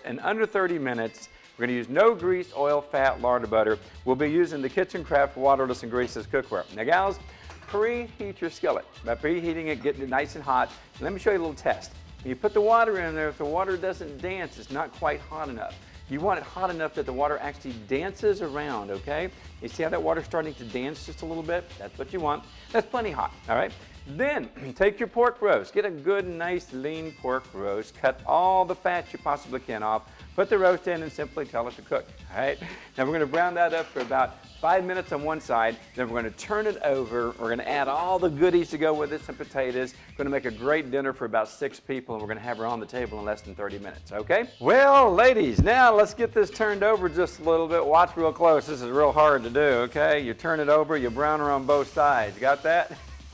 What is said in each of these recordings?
in under 30 minutes. We're going to use no grease, oil, fat, lard, or butter. We'll be using the Kitchen Craft waterless and greaseless cookware. Now, gals, preheat your skillet. By preheating it, getting it nice and hot, let me show you a little test. When you put the water in there, if the water doesn't dance, it's not quite hot enough. You want it hot enough that the water actually dances around, okay? You see how that water's starting to dance just a little bit? That's what you want. That's plenty hot, all right? Then, take your pork roast. Get a good, nice, lean pork roast. Cut all the fat you possibly can off. Put the roast in and simply tell it to cook, all right? Now, we're going to brown that up for about 5 minutes on one side. Then we're going to turn it over. We're going to add all the goodies to go with it, some potatoes. We're going to make a great dinner for about 6 people, and we're going to have her on the table in less than 30 minutes, okay? Well, ladies, now let's get this turned over just a little bit. Watch real close. This is real hard to do, okay? You turn it over, you brown her on both sides. Got that?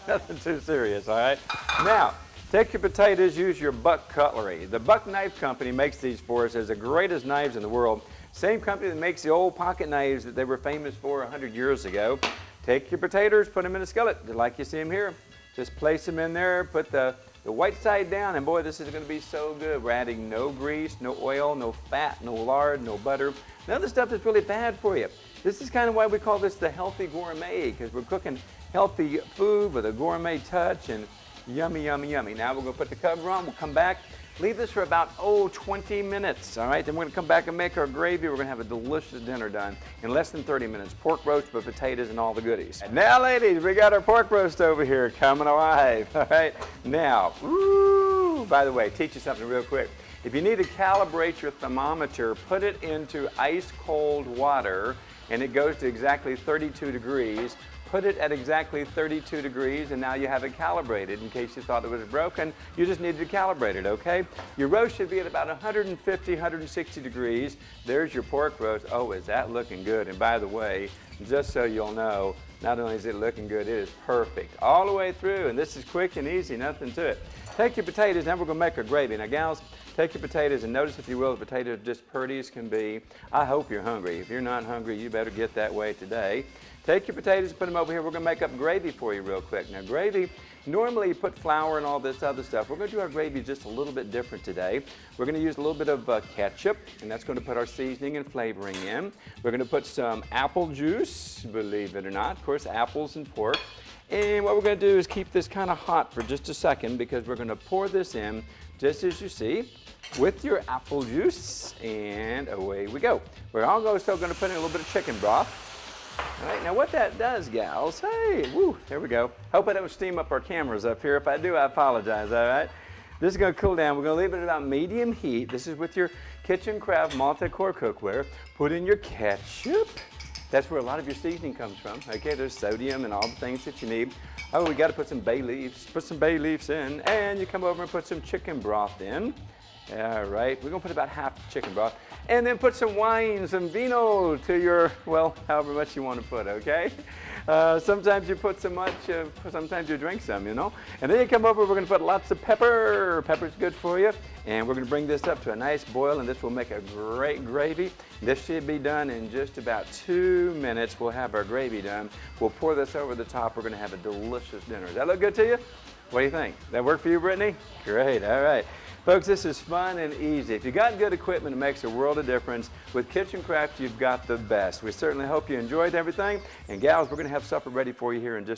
Nothing too serious, all right? Now, take your potatoes, use your Buck cutlery. The Buck Knife Company makes these for us. They're the greatest knives in the world. Same company that makes the old pocket knives that they were famous for 100 years ago. Take your potatoes, put them in a skillet, just like you see them here. Just place them in there, put the white side down, and boy, this is going to be so good. We're adding no grease, no oil, no fat, no lard, no butter. None of the stuff that's really bad for you. This is kind of why we call this the healthy gourmet, because we're cooking healthy food with a gourmet touch, and yummy, yummy, yummy. Now we're going to put the cover on. We'll come back. Leave this for about, 20 minutes, all right? Then we're going to come back and make our gravy. We're going to have a delicious dinner done in less than 30 minutes. Pork roast with potatoes and all the goodies. And now, ladies, we got our pork roast over here coming alive, all right? Now, ooh, by the way, teach you something real quick. If you need to calibrate your thermometer, put it into ice cold water, and it goes to exactly 32 degrees. Put it at exactly 32 degrees, and now you have it calibrated. In case you thought it was broken, you just needed to calibrate it, okay? Your roast should be at about 150, 160 degrees. There's your pork roast. Oh, is that looking good? And by the way, just so you'll know, not only is it looking good, it is perfect all the way through, and this is quick and easy, nothing to it. Take your potatoes, now we're going to make our gravy. Now, gals, take your potatoes, and notice, if you will, the potatoes just pretty as can be. I hope you're hungry. If you're not hungry, you better get that way today. Take your potatoes, put them over here. We're going to make up gravy for you real quick. Now, gravy, normally you put flour and all this other stuff. We're going to do our gravy just a little bit different today. We're going to use a little bit of ketchup, and that's going to put our seasoning and flavoring in. We're going to put some apple juice, believe it or not. Of course, apples and pork. And what we're going to do is keep this kind of hot for just a second, because we're going to pour this in, just as you see, with your apple juice, and away we go. We're also going to put in a little bit of chicken broth. All right, now what that does, gals, hey, woo, there we go. Hope I don't steam up our cameras up here. If I do, I apologize, all right? This is going to cool down. We're going to leave it at about medium heat. This is with your Kitchen Craft multi-core cookware. Put in your ketchup. That's where a lot of your seasoning comes from. Okay, there's sodium and all the things that you need. Oh, we got to put some bay leaves. Put some bay leaves in, and you come over and put some chicken broth in. All right, we're going to put about half the chicken broth. And then put some wine, some vino to your, well, however much you want to put, okay? Sometimes you put so much, sometimes you drink some, you know? And then you come over, we're going to put lots of pepper. Pepper's good for you. And we're going to bring this up to a nice boil, and this will make a great gravy. This should be done in just about 2 minutes. We'll have our gravy done. We'll pour this over the top. We're going to have a delicious dinner. Does that look good to you? What do you think? That work for you, Brittany? Great, all right. Folks, this is fun and easy. If you got good equipment, it makes a world of difference. With Kitchen Craft, you've got the best. We certainly hope you enjoyed everything. And gals, we're going to have supper ready for you here in just